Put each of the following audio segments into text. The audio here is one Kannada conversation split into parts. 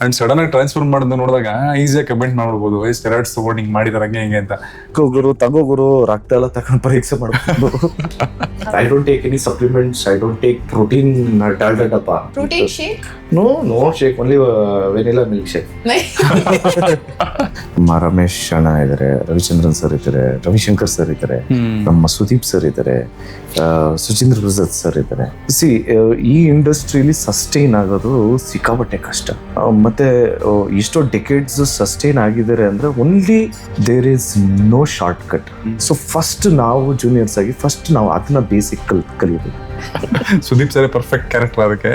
ಅಂಡ್ ಸಡನ್ ಆಗಿ ಟ್ರಾನ್ಸ್ಫರ್ ಮಾಡೋದು ನೋಡಿದಾಗ ಈಸಿಯಾಗಿ ಕಮೆಂಟ್ ಮಾಡ್ಬೋದು ಸ್ಟೆರಾಯ್ಡ್ಸ್ ತಗೊಂಡು ಹಿಂಗೆ ಮಾಡಿದಾರೆ ಹಂಗೆ ಅಂತ. ತಗೋ ರಕ್ತ ಎಲ್ಲ ತಗೊಂಡು ಪರೀಕ್ಷೆ ಮಾಡ್ಬೋದು. I don't take any supplements, I don't take protein tablet ಅಪ್ಪ. Protein shake? No shake, only vanilla milk shake. Ramesh ಅಣ್ಣ ಇದ್ದಾರೆ, ರವಿಚಂದ್ರನ್ ಸರ್ ಇದ್ದಾರೆ, ರವಿಶಂಕರ್ ಸರ್ ಇದ್ದಾರೆ, ನಮ್ಮ ಸುದೀಪ್ ಸರ್ ಇದ್ದಾರೆ, ಸುಚೀಂದ್ರ ಪ್ರಸಾದ್ ಸರ್ ಇದ್ದಾರೆ. ಈ ಇಂಡಸ್ಟ್ರಿಲಿ ಸಸ್ಟೈನ್ ಆಗೋದು ಸಿಕ್ಕಾಪಟ್ಟೆ ಕಷ್ಟ. ಮತ್ತೆ ಎಷ್ಟೋ ಡೆಕೆಡ್ಸ್ ಸಸ್ಟೈನ್ ಆಗಿದ್ದಾರೆ ಅಂದ್ರೆ only there is no short cut. So first ನಾವು ಜೂನಿಯರ್ಸ್ ಆಗಿ ಫಸ್ಟ್ ನಾವು ಅದನ್ನ ಬೇಸಿಕ್ ಕಲಿಯೋದು. Sudeep sir perfect character. ಅದಕ್ಕೆ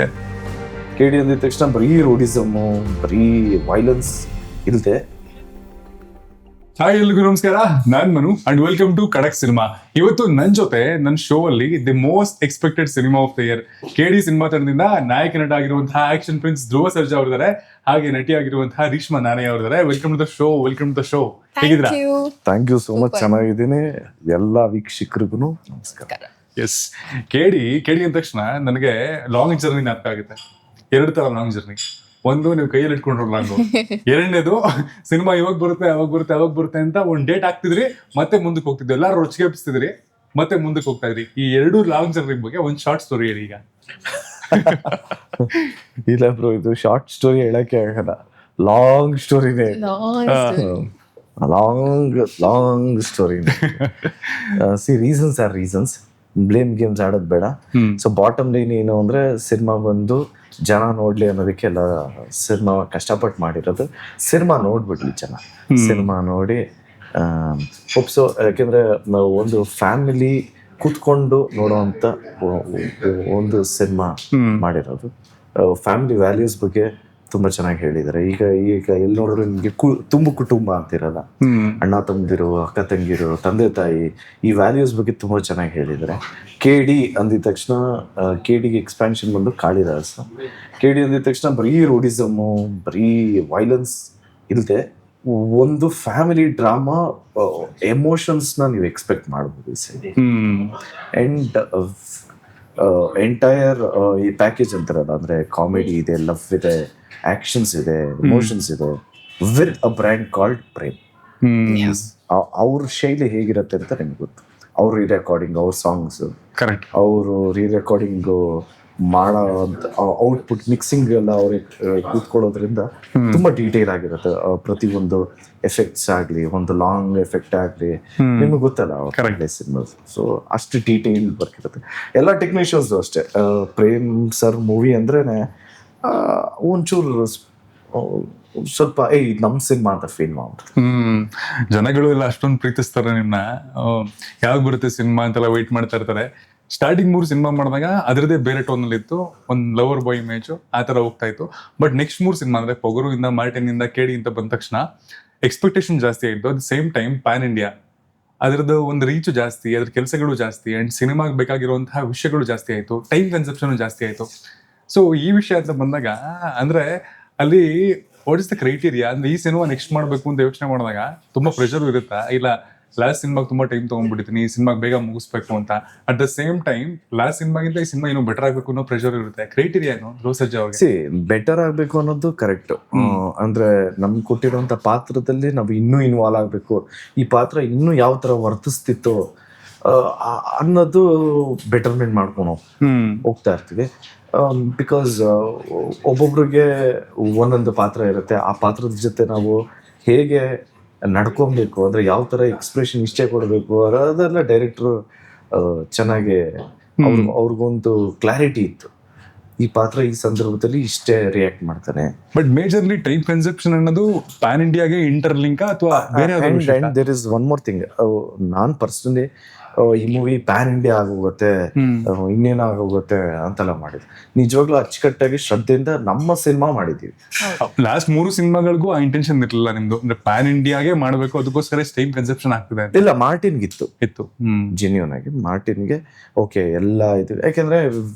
KD ಅಂದಿದ ತಕ್ಷಣ ಬರೀ ರೋಡಿಸಮು, ಬರೀ ವೈಲೆನ್ಸ್ ಇಲ್ಲದೆ. ಹಾಯ್ ಎಲ್ರಿಗೂ ನಮಸ್ಕಾರ, ನಾನ್ Manu and welcome to Khadak cinema. ಇವತ್ತು ನನ್ನ ಜೊತೆ ನನ್ನ ಶೋ ಅಲ್ಲಿ the most expected cinema of the year KD cinema ತಂಡದಿಂದ ನಾಯಕ ನಟ ಆಗಿರುವಂತಹ ಆಕ್ಷನ್ ಪ್ರಿನ್ಸ್ ಧ್ರುವ ಸರ್ಜಾ ಅವರಿದ್ದಾರೆ, ಹಾಗೆ ನಟಿ ಆಗಿರುವಂತಹ ರೇಷ್ಮಾ ನಾನಯ್ಯ ಅವರಿದ್ದಾರೆ. Welcome to the show. Welcome to the show. ಹೇಗಿದ್ದೀರಾ? ಥ್ಯಾಂಕ್ ಯು ಸೋ ಮಚ್, ಚೆನ್ನಾಗಿದ್ದೀನಿ. ಎಲ್ಲ ವೀಕ್ಷಕರಿಗೂ ನಮಸ್ಕಾರ. ಎಸ್, KD ಅಂದ ತಕ್ಷಣ ನನಗೆ ಲಾಂಗ್ ಜರ್ನಿ ಜ್ಞಾಪಕ ಆಗುತ್ತೆ. 2 ತರ ಲಾಂಗ್ ಜರ್ನಿ. ಒಂದು, ನೀವು ಕೈಯಲ್ಲಿ ಇಟ್ಕೊಂಡು ಲಾಂಗು. ಎರಡನೇದು, ಸಿನಿಮಾ ಇವಾಗ ಬರುತ್ತೆ ಅಂತ ಒಂದು ಡೇಟ್ ಹಾಕ್ತಿದ್ರಿ, ಮತ್ತೆ ಮುಂದಕ್ಕೆ ಹೋಗ್ತಿದ್ವಿ, ಎಲ್ಲಾರು ರೊಚ್ಚಿಗೆ ಎಬ್ಬಿಸ್ತಿದ್ರಿ, ಮತ್ತೆ ಮುಂದಕ್ಕೆ ಹೋಗ್ತಾ ಇದ್ರಿ. ಈ 2 ಲಾಂಗ್ ಜರ್ನಿ ಬಗ್ಗೆ ಒಂದು ಶಾರ್ಟ್ ಸ್ಟೋರಿ ಹೇಳಿ ಈಗ. ಇಲ್ಲ ಬ್ರೋ, ಇದು ಶಾರ್ಟ್ ಸ್ಟೋರಿ ಹೇಳಕ್ಕೆ ಆಗಲ್ಲ, ಲಾಂಗ್ ಸ್ಟೋರಿನೇ. ಲಾಂಗ್ ಸ್ಟೋರಿನೇ. Reasons are reasons. Blame games ಆಡೋದು ಬೇಡ. ಸೊ ಬಾಟಮ್ ಲೈನ್ ಏನು ಅಂದ್ರೆ, ಸಿನಿಮಾ ಬಂದು ಜನ ನೋಡ್ಲಿ ಅನ್ನೋದಕ್ಕೆಲ್ಲ ಸಿನಿಮಾ ಕಷ್ಟಪಟ್ಟು ಮಾಡಿರೋದು. ಸಿನಿಮಾ ನೋಡ್ಬಿಡ್ಲಿ ಜನ, ಸಿನಿಮಾ ನೋಡಿ ಒಪ್ಸೋ. ಯಾಕೆಂದ್ರೆ ನಾವು ಒಂದು ಫ್ಯಾಮಿಲಿ ಕೂತ್ಕೊಂಡು ನೋಡೋವಂಥ ಒಂದು ಸಿನಿಮಾ ಮಾಡಿರೋದು. ಫ್ಯಾಮಿಲಿ ವ್ಯಾಲ್ಯೂಸ್ ಬಗ್ಗೆ ತುಂಬಾ ಚೆನ್ನಾಗಿ ಹೇಳಿದ್ದಾರೆ. ಈಗ ಎಲ್ಲಿ ನೋಡಿದ್ರು ನಿಮಗೆ ತುಂಬು ಕುಟುಂಬ ಅಂತಿರಲ್ಲ, ಅಣ್ಣ ತಮ್ಮದಿರು, ಅಕ್ಕ ತಂಗಿರು, ತಂದೆ ತಾಯಿ, ಈ ವ್ಯಾಲ್ಯೂಸ್ ಬಗ್ಗೆ ತುಂಬಾ ಚೆನ್ನಾಗಿ ಹೇಳಿದ್ದಾರೆ. KD ಅಂದಿದ ತಕ್ಷಣ KDಗೆ ಎಕ್ಸ್ಪ್ಯಾನ್ಷನ್ ಬಂದು ಕಾಳಿದಾಸ. KD ಅಂದಿದ ತಕ್ಷಣ ಬರೀ ರೋಡಿಸಮು, ಬರೀ ವೈಲೆನ್ಸ್ ಇಲ್ಲದೆ ಒಂದು ಫ್ಯಾಮಿಲಿ ಡ್ರಾಮಾ, ಎಮೋಷನ್ಸ್ನ ನೀವು ಎಕ್ಸ್ಪೆಕ್ಟ್ ಮಾಡ್ಬೋದು ಈ ಸರಿ. ಅಂಡ್ ಎಂಟೈರ್ ಈ ಪ್ಯಾಕೇಜ್ ಅಂತಾರಲ್ಲ, ಅಂದ್ರೆ ಕಾಮಿಡಿ ಇದೆ, ಲವ್ ಇದೆ, ಆಕ್ಷನ್ಸ್ ಇದೆ, ಎಮೋಷನ್ಸ್ ಇದೆ, with a brand called Prem. ಅವ್ರ ಶೈಲಿ ಹೇಗಿರುತ್ತೆ ಅಂತ ನಿಮ್ಗೆ ಗೊತ್ತು. ಅವ್ರ ರೀರೆಕಾರ್ಡಿಂಗ್, ಅವ್ರ ಸಾಂಗ್ಸ್, ಕರೆಕ್ಟ್, ಅವರು ರೀರೆಕಾರ್ಡಿಂಗ್ ಮಾಡೋ ಔಟ್ಪುಟ್ ಮಿಕ್ಸಿಂಗ್ ಎಲ್ಲ ಅವ್ರಿಗೆ ಕೂತ್ಕೊಳ್ಳೋದ್ರಿಂದ ತುಂಬಾ ಡೀಟೇಲ್ ಆಗಿರುತ್ತೆ. ಪ್ರತಿಯೊಂದು ಎಫೆಕ್ಟ್ಸ್ ಆಗ್ಲಿ, ಒಂದು ಲಾಂಗ್ ಎಫೆಕ್ಟ್ ಆಗ್ಲಿ, ನಿಮ್ಗೆ ಗೊತ್ತಲ್ಲ ಅವ್ರ ಸಿನಿಮಾ. ಸೊ ಅಷ್ಟು ಡೀಟೇಲ್ ವರ್ಕ್ ಇರುತ್ತೆ. ಎಲ್ಲ ಟೆಕ್ನಿಷಿಯನ್ಸ್ ಅಷ್ಟೇ. ಪ್ರೇಮ್ ಸರ್ ಮೂವಿ ಅಂದ್ರೇನೆ ಒಂಚೂರು ಸ್ವಲ್ಪ ನಮ್ ಸಿನಿಮಾ ಅಂತ ಫೀಲ್ ಮಾಡ್ತಾರೆ. ಜನಗಳು ಎಲ್ಲ ಅಷ್ಟೊಂದು ಪ್ರೀತಿಸ್ತಾರೆ ನಿಮ್ನ. ಯಾವಾಗ ಬರುತ್ತೆ ಸಿನಿಮಾ ಅಂತೆಲ್ಲ ವೆಯ್ಟ್ ಮಾಡ್ತಾ ಇರ್ತಾರೆ. ಸ್ಟಾರ್ಟಿಂಗ್ 3 ಸಿನಿಮಾ ಮಾಡಿದಾಗ ಅದರದೇ ಬೇರೆ ಟೋನಲ್ಲಿ ಇತ್ತು, ಒಂದು ಲವರ್ ಬಾಯ್ ಇಮೇಜು ಆ ಥರ ಹೋಗ್ತಾ ಇತ್ತು. ಬಟ್ ನೆಕ್ಸ್ಟ್ 3 ಸಿನಿಮಾ ಅಂದರೆ ಪೊಗರು ಇಂದ, ಮಾರ್ಟಿನ್ ಇಂದ, KD ಅಂತ ಬಂದ ತಕ್ಷಣ ಎಕ್ಸ್ಪೆಕ್ಟೇಷನ್ ಜಾಸ್ತಿ ಆಯಿತು. At the same time PAN India, ಅದರದ್ದು ಒಂದು ರೀಚು ಜಾಸ್ತಿ, ಅದ್ರ ಕೆಲಸಗಳು ಜಾಸ್ತಿ, ಆ್ಯಂಡ್ ಸಿನಿಮಾಗೆ ಬೇಕಾಗಿರುವಂತಹ ವಿಷಯಗಳು ಜಾಸ್ತಿ ಆಯಿತು, ಟೈಮ್ ಕನ್ಸಪ್ಷನ್ ಜಾಸ್ತಿ ಆಯಿತು. ಸೊ ಈ ವಿಷಯ ಅಂತ ಬಂದಾಗ ಅಂದರೆ ಅಲ್ಲಿ ವಾಟ್ ಇಸ್ ದ ಕ್ರೈಟೀರಿಯಾ ಅಂದ್ರೆ, ಈ ಸಿನಿಮಾ ನೆಕ್ಸ್ಟ್ ಮಾಡಬೇಕು ಅಂತ ಯೋಚನೆ ಮಾಡಿದಾಗ ತುಂಬಾ ಪ್ರೆಷರ್ ಇರುತ್ತಾ? ಇಲ್ಲ ಲಾಸ್ಟ್ ಸಿನಿಮಾಗೆ ತುಂಬಾ ಟೈಮ್ ತಗೊಂಡ್ಬಿಟ್ಟಿದ್ದೀನಿ, ಈ ಸಿನಿಮಾಗೆ ಬೇಗ ಮುಗಿಸ್ಬೇಕು ಅಂತ. At the same time last ಸಿನಿಮಾಗಿಂತ ಈ ಸಿನಿಮಾ ಇನ್ನೂ ಬೆಟರ್ ಆಗಬೇಕು ಅನ್ನೋ ಪ್ರೆಷರ್ ಇರುತ್ತೆ. ಕ್ರೈಟೀರಿಯಾ ಏನು ಧ್ರುವ ಸರ್ಜಾ ಅವ್ರಿಗೆ? ಬೆಟರ್ ಆಗಬೇಕು ಅನ್ನೋದು ಕರೆಕ್ಟ್. ಅಂದ್ರೆ ನಮ್ಗೆ ಕೊಟ್ಟಿರುವಂತ ಪಾತ್ರದಲ್ಲಿ ನಾವು ಇನ್ನೂ ಇನ್ವಾಲ್ವ್ ಆಗಬೇಕು, ಈ ಪಾತ್ರ ಇನ್ನೂ ಯಾವ ತರ ವರ್ತಿಸ್ತಿತ್ತು ಅನ್ನೋದು ಬೆಟರ್ಮೆಂಟ್ ಮಾಡ್ಕೊಂಡು ಹೋಗ್ತಾ ಇರ್ತೀವಿ. ಬಿಕಾಸ್ ಒಬ್ಬೊಬ್ರಿಗೆ ಒಂದೊಂದು ಪಾತ್ರ ಇರುತ್ತೆ. ಆ ಪಾತ್ರದ ಜೊತೆ ನಾವು ಹೇಗೆ ನಡ್ಕೊಬೇಕು, ಅಂದ್ರೆ ಯಾವ ತರ ಎಕ್ಸ್ಪ್ರೆಷನ್ ಇಷ್ಟೇ ಕೊಡಬೇಕು, ಅದೆಲ್ಲ ಡೈರೆಕ್ಟ್ರು ಚೆನ್ನಾಗಿ ಅವ್ರಿಗೊಂದು ಕ್ಲಾರಿಟಿ ಇತ್ತು. ಈ ಪಾತ್ರ ಈ ಸಂದರ್ಭದಲ್ಲಿ ಇಷ್ಟೇ ರಿಯಾಕ್ಟ್ ಮಾಡ್ತಾನೆ. ಬಟ್ ಮೇಜರ್ಲಿ ಟೈಮ್ ಕನ್ಸೆಪ್ಷನ್ ಅನ್ನೋದು ಪ್ಯಾನ್ ಇಂಡಿಯಾಗೆ ಇಂಟರ್ಲಿಂಕ್ ಅಥವಾ ಬೇರೆ? There is one more thing. ನಾನ್ ಪರ್ಸನಲಿ ಈ ಮೂವಿ ಪ್ಯಾನ್ ಇಂಡಿಯಾ ಆಗೋಗುತ್ತೆ, ಇನ್ನೇನು ಆಗೋಗುತ್ತೆ ಅಂತೆಲ್ಲ ಮಾಡಿದ್ವಿ. ನಿಜವಾಗ್ಲೂ ಅಚ್ಚುಕಟ್ಟಾಗಿ ಶ್ರದ್ಧೆಯಿಂದ ನಮ್ಮ ಸಿನಿಮಾ ಮಾಡಿದೀವಿ. ಲಾಸ್ಟ್ 3 ಸಿನಿಮಾಗಳಿಗೂ ಆ ಇಂಟೆನ್ಷನ್ ಇರಲಿಲ್ಲ ನಿಮ್ದು, ಅಂದ್ರೆ ಪ್ಯಾನ್ ಇಂಡಿಯಾಗೆ ಮಾಡಬೇಕು, ಅದಕ್ಕೋಸ್ಕರ ಟೈಮ್ ಕನ್ಸೆಪ್ಷನ್ ಆಗ್ತದೆ? ಇಲ್ಲ, ಮಾರ್ಟಿನ್ಗಿತ್ತು ಇತ್ತು. ಜೆನ್ಯೂನ್ ಆಗಿ ಮಾರ್ಟಿನ್ಗೆ ಓಕೆ ಎಲ್ಲ ಇದು. ಯಾಕೆಂದ್ರೆ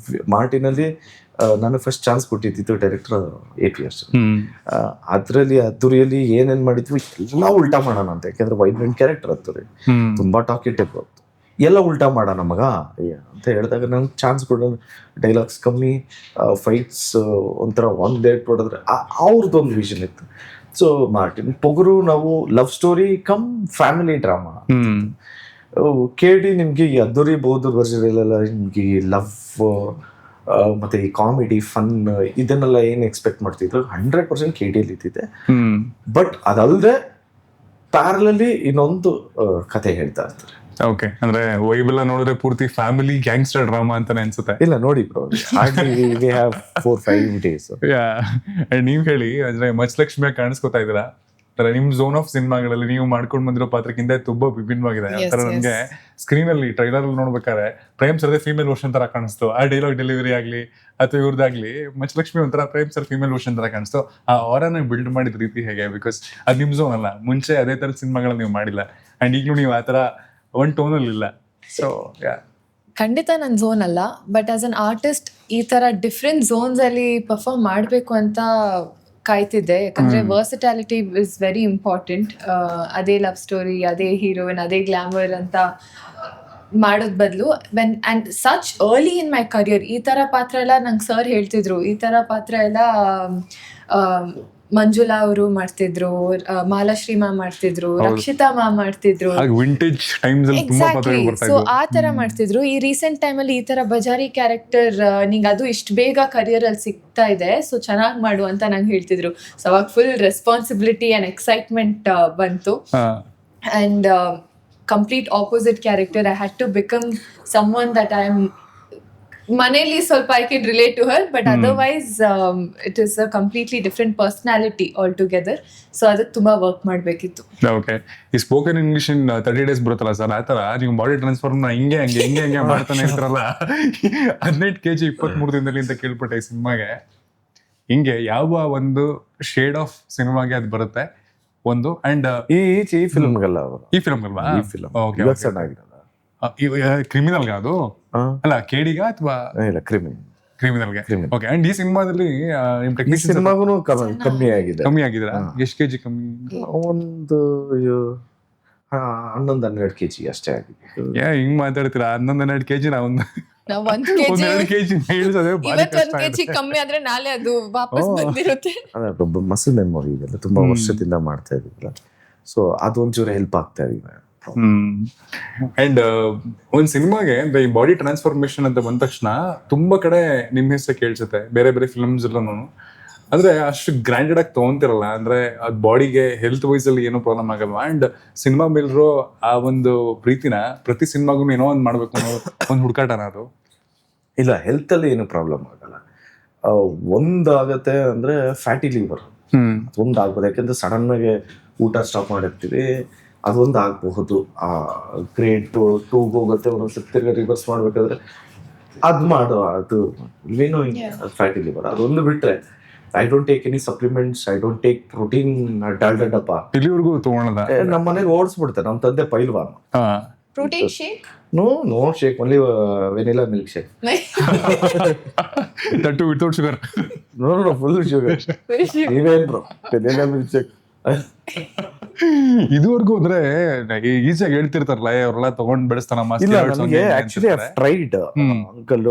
ಮಾರ್ಟಿನಲ್ಲಿ ನಾನು ಫಸ್ಟ್ ಚಾನ್ಸ್ ಕೊಟ್ಟಿದ್ದು ಡೈರೆಕ್ಟರ್ APS. ಅದರಲ್ಲಿ ಅದ್ದೂರಿಯಲ್ಲಿ ಏನೇನ್ ಮಾಡಿದ್ವಿ ಎಲ್ಲ ಉಲ್ಟಾ ಮಾಡೋಣ ಅಂತ. ಯಾಕೆಂದ್ರೆ ವೈಬ್ರೆಂಟ್ ಕ್ಯಾರೆಕ್ಟರ್ ಅದ್ದೂರಿ, ತುಂಬಾ ಟಾಕೆಟಿವ್. ಎಲ್ಲ ಉಲ್ಟಾ ಮಾಡೋಣ ಮಗ ಅಂತ ಹೇಳಿದಾಗ ನಂಗೆ ಚಾನ್ಸ್ ಕೊಡೋದು, ಡೈಲಾಗ್ಸ್ ಕಮ್ಮಿ, ಫೈಟ್ಸ್ ಒಂಥರ ಡೇಟ್ ಹೊಡೆದ್ರೆ ಅವ್ರದ್ದೊಂದು ವಿಷನ್ ಇತ್ತು. ಸೊ ಮಾರ್ಟಿನ್ ಪೊಗರು ನಾವು love story come family drama. ಕೇಳಿ ನಿಮಗೆ ಈ ಅದ್ದೂರಿ ಬೌದ್ಧ ವರ್ಷದಲ್ಲೆಲ್ಲ ನಿಮಗೆ ಲವ್ ಮತ್ತೆ ಈ ಕಾಮಿಡಿ ಫನ್ ಇದನ್ನೆಲ್ಲ ಏನು ಎಕ್ಸ್ಪೆಕ್ಟ್ ಮಾಡ್ತಿದ್ರು 100% KD ಇದ್ದಿದೆ. ಬಟ್ ಅದಲ್ಲದೆ ಪ್ಯಾರಲಲ್ಲಿ ಇನ್ನೊಂದು ಕತೆ ಹೇಳ್ತಾ ಇರ್ತಾರೆ. ಓಕೆ, ಅಂದ್ರೆ ವೈಬ್ ಎಲ್ಲ ನೋಡಿದ್ರೆ ಪೂರ್ತಿ ಫ್ಯಾಮಿಲಿ ಗ್ಯಾಂಗ್ಸ್ಟರ್ ಡ್ರಾಮಾ ಅಂತಾನೆ ಅನ್ಸುತ್ತೆ. ಇಲ್ಲ ನೋಡಿ ಬ್ರೋ, we have 4-5 days. ನೀವ್ ಹೇಳಿ ಅಂದ್ರೆ ಮಚಲಕ್ಷ್ಮಿಯಾಗಿ ಕಾಣಿಸ್ಕೊತಾ ಇದೀರಾ. ನಿಮ್ ಝೋನ್ ಆಫ್ ಸಿನಿಮಾಗಳಲ್ಲಿ ನೀವು ಮಾಡ್ಕೊಂಡು ಬಂದಿರೋ ಪಾತ್ರಕ್ಕಿಂತ ತುಂಬಾ ವಿಭಿನ್ನವಾಗಿದೆ. ಆತರ ನನ್ಗೆ ಸ್ಕ್ರೀನ್ ಅಲ್ಲಿ ಟ್ರೈಲರ್ ನೋಡ್ಬೇಕಾದ್ರೆ ಪ್ರೇಮ್ ಸರ್ದೇ ಫೀಮೇಲ್ ವರ್ಷನ್ ತರ ಕಾಣಿಸ್ತು. ಆ ಡೈಲಾಗ್ ಡೆಲಿವರಿ ಆಗ್ಲಿ ಅಥವಾ ಇವ್ರದ್ದಾಗ್ಲಿ, ಮಚಲಕ್ಷ್ಮಿ ಒಂಥರ ಪ್ರೇಮ್ ಸರ್ ಫೀಮೇಲ್ ವರ್ಷನ್ ತರ ಕಾಣಿಸ್ತು. ಆ ಅವರನ್ನ ಬಿಲ್ಡ್ ಮಾಡಿದ ರೀತಿ ಹೇಗೆ? ಬಿಕಾಸ್ ಅದು ನಿಮ್ ಝೋನ್ ಅಲ್ಲ, ಮುಂಚೆ ಅದೇ ತರದ ಸಿನಿಮಾಗಳನ್ನ ನೀವು ಮಾಡಿಲ್ಲ ಅಂಡ್ ಈಗಲೂ ನೀವು ಆತರ ಒಂದ್ ಟೋನ್ ಅಲ್ಲಿ ಇಲ್ಲ. ಸೊ ಖಂಡಿತ ನನ್ನ ಝೋನ್ ಅಲ್ಲ, ಬಟ್ ಆಸ್ ಅನ್ ಆರ್ಟಿಸ್ಟ್ ಈ ಥರ ಡಿಫ್ರೆಂಟ್ ಝೋನ್ಸ್ ಅಲ್ಲಿ ಪರ್ಫಾರ್ಮ್ ಮಾಡಬೇಕು ಅಂತ ಕಾಯ್ತಿದ್ದೆ. ಯಾಕಂದರೆ ವರ್ಸಿಟ್ಯಾಲಿಟಿ ಇಸ್ ವೆರಿ ಇಂಪಾರ್ಟೆಂಟ್. ಅದೇ ಲವ್ ಸ್ಟೋರಿ, ಅದೇ ಹೀರೋಯಿನ್, ಅದೇ ಗ್ಲಾಮರ್ ಅಂತ ಮಾಡೋದ್ ಬದಲು and such early in my career ಈ ಥರ ಪಾತ್ರ ಎಲ್ಲ ನಂಗೆ ಸರ್ ಹೇಳ್ತಿದ್ರು. ಈ ಥರ ಪಾತ್ರ ಎಲ್ಲ ಮಂಜುಳಾ ಅವರು ಮಾಡ್ತಿದ್ರು, ಮಾಲಾಶ್ರೀ ಮಾ ಮಾಡ್ತಿದ್ರು, ರಕ್ಷಿತಾ ಮಾ ಮಾಡ್ತಿದ್ರು. ವಿಂಟೇಜ್ ಟೈಮ್ಸ್ ಅಲ್ಲಿ ತುಂಬಾ ಪಾತ್ರಗಳು ಬರ್ತಾ ಸೊ ಇದ್ವು. ಆ ತರ ಮಾಡ್ತಿದ್ರು. ಈ ರೀಸೆಂಟ್ ಟೈಮಲ್ಲಿ ಈ ತರ ಬಜಾರಿ ಕ್ಯಾರೆಕ್ಟರ್ ನಿಂಗೆ ಅದು ಇಷ್ಟು ಬೇಗ ಕರಿಯರ್ ಅಲ್ಲಿ ಸಿಗ್ತಾ ಇದೆ, ಸೊ ಚೆನ್ನಾಗಿ ಮಾಡು ಅಂತ ನಂಗೆ ಹೇಳ್ತಿದ್ರು. ಸೊ ಅವಾಗ ಫುಲ್ ರೆಸ್ಪಾನ್ಸಿಬಿಲಿಟಿ ಅಂಡ್ ಎಕ್ಸೈಟ್ಮೆಂಟ್ ಬಂತು. And complete opposite character, I had to become someone that I am ಮನೇಲಿ ಸ್ವಲ್ಪ I can relate to her, but otherwise it is a completely different personality altogether. So ಅದಕ್ಕೆ ತುಂಬಾ ವರ್ಕ್ ಮಾಡಬೇಕಿತ್ತು. ಓಕೆ, ಈ ಸ್ಪೋಕನ್ ಇಂಗ್ಲಿಷ್ ಇನ್ 30 days ಬರುತ್ತಲ್ಲ ಸರ್, ಆತರ ನೀವು ಬಾಡಿ ಟ್ರಾನ್ಸ್ಫಾರ್ಮ್ ಹಿಂಗೆ ಮಾಡ್ತಾನೆ ಇರ್ತಾರಲ್ಲ 18 kg 23 ದಿನದಲ್ಲಿ ಅಂತ ಕೇಳ್ಪಟ್ಟೆ ಈ ಸಿನಿಮಾಗೆ. ಹಿಂಗೆ ಯಾವ ಒಂದು ಶೇಡ್ ಆಫ್ ಸಿನಿಮಾಗೆ ಅದು ಬರುತ್ತೆ ಒಂದು. ಅಂಡ್ ಈ ಫಿಲ್ಮ್ಗಲ್ಲ ಈ ಫಿಲ್ಮ್ ಅಲ್ವಾ? ಈ ಫಿಲ್ಮ್ ಚೆನ್ನಾಗಿರಲ್ಲ. ಕ್ರಿಮಿನಲ್ಗ ಅದು ಅಲ್ಲ, ಕೇಡಿಗ ಅಥವಾ ಇಲ್ಲ ಕ್ರಿಮಿನಲ್ಗೆ? ಓಕೆ. ಅಂಡ್ ಈ ಸಿನಿಮಾದಲ್ಲಿ ನಿಮ್ ಟೆಕ್ನಿಷಿಯನ್ ಸಿನಿಮಾಗೂ ಕಮ್ಮಿ ಆಗಿದೆ. ಕಮ್ಮಿ ಆಗಿದ್ರ? ಎಷ್ಟು ಕೆಜಿ ಕಮ್ಮಿ? ಒಂದು 11-12 kg ಅಷ್ಟೇ ಆಗಿದೆ. ಹಿಂಗ್ ಮಾತಾಡ್ತೀರಾ? 11-12 kg ನಾ ಒಂದು ನಾವು 1 kg 2 kg ಇಳಿಸೋದೇ ಭಾರಿ ಇವತ್ತು ಕಷ್ಟ 1 kg ಕಮ್ಮಿ ಆದ್ರೆ ನಾಳೆ ಅದು ವಾಪಸ್ ಬಂದಿರುತ್ತೆ. ಅದೇ ಮಸಲ್ ಮೆಮೊರಿ ಇದೆಲ್ಲ ತುಂಬಾ ವರ್ಷದಿಂದ ಮಾಡ್ತಾ ಇದ್ದಿಲ್ಲ, ಸೊ ಅದೊಂಚೂರು ಹೆಲ್ಪ್ ಆಗ್ತಾ ಇದೆ. ಅಂಡ್ ಒಂದ್ ಸಿನಿಮಾಗೆ ಅಂದ್ರೆ ಈ ಬಾಡಿ ಟ್ರಾನ್ಸ್ಫಾರ್ಮೇಶನ್ ಅಂತ ಬಂದ ತಕ್ಷಣ ತುಂಬಾ ಕಡೆ ನಿಮ್ ಹೆಸರು ಕೇಳ್ಸುತ್ತೆ, ಬೇರೆ ಬೇರೆ ಫಿಲ್ಮ್ಸ್ ಎಲ್ಲಾನು. ಅಂದ್ರೆ ಅಷ್ಟು ಗ್ರ್ಯಾಂಡೆಡ್ ಆಗಿ ತಗೊಂತಿರಲ್ಲ, ಅಂದ್ರೆ ಅದ್ ಬಾಡಿಗೆ ಹೆಲ್ತ್ ವೈಸ್ ಅಲ್ಲಿ ಏನೋ ಪ್ರಾಬ್ಲಮ್ ಆಗಲ್ವಾ? ಅಂಡ್ ಸಿನಿಮಾ ಮೇಲಿರೋ ಆ ಒಂದು ಪ್ರೀತಿನ ಪ್ರತಿ ಸಿನಿಮಾಗೂ ಏನೋ ಒಂದ್ ಮಾಡ್ಬೇಕು ಅನ್ನೋ ಒಂದ್ ಹುಡುಕಾಟನ ಅದು? ಇಲ್ಲ, ಹೆಲ್ತ್ ಅಲ್ಲಿ ಏನು ಪ್ರಾಬ್ಲಮ್ ಆಗಲ್ಲ. ಒಂದಾಗತ್ತೆ ಅಂದ್ರೆ ಫ್ಯಾಟಿ ಲಿವರ್, ಅದೊಂದು ಆಗ್ಬೋದು. ಯಾಕಂದ್ರೆ ಸಡನ್ ಆಗಿ ಊಟ ಸ್ಟಾಪ್ ಮಾಡಿರ್ತೀವಿ, ಅದೊಂದು ಆಗಬಹುದು. ಗ್ರೇಡ್ 2 ಹೋಗುತ್ತೆ, ಒಂದೊಂದ್ಸತಿ ತಿರ್ಗಾ ರಿವರ್ಸ್ ಮಾಡ್ಬೇಕಾದ್ರೆ ಅದು ಏನೋ ಫ್ಯಾಟಿ ಲಿವರ್. ಅದೊಂದು ಬಿಟ್ರೆ I don't take any supplements, I don't take protein Dalda ಡಬ್ಬ. ಇಲ್ಲಿವರೆಗೂ ತಗೊಳ್ಳೋದ? ನಮ್ಮ ಮನೆಗೆ ಓಡಿಸ್ಬಿಡ್ತಾರೆ. ನಮ್ಮ ತಂದೆ ಪೈಲ್ವಾನ್. Protein shake? No shake, only vanilla milk shake. That without sugar? No full sugar. ನೀವೇನ್ ಬ್ರೋ ವೆನಿಲಾ ಮಿಲ್ಕ್ ಶೇಕ್? ಇದುವರೆಗೂ ಅಂದ್ರೆ ಈಸಿಯಾಗಿ ಹೇಳ್ತಿರ್ತಾರಲ್ಲ ಅವರೆಲ್ಲ ತಗೊಂಡ್ ಬೆಳೆಸ್ತಾನಮ್ಮ. ಇಲ್ಲ, ನನಗೆ ಆಕ್ಚುಲಿ ಐ ಟ್ರೈಡ್. ಅಂಕಲ್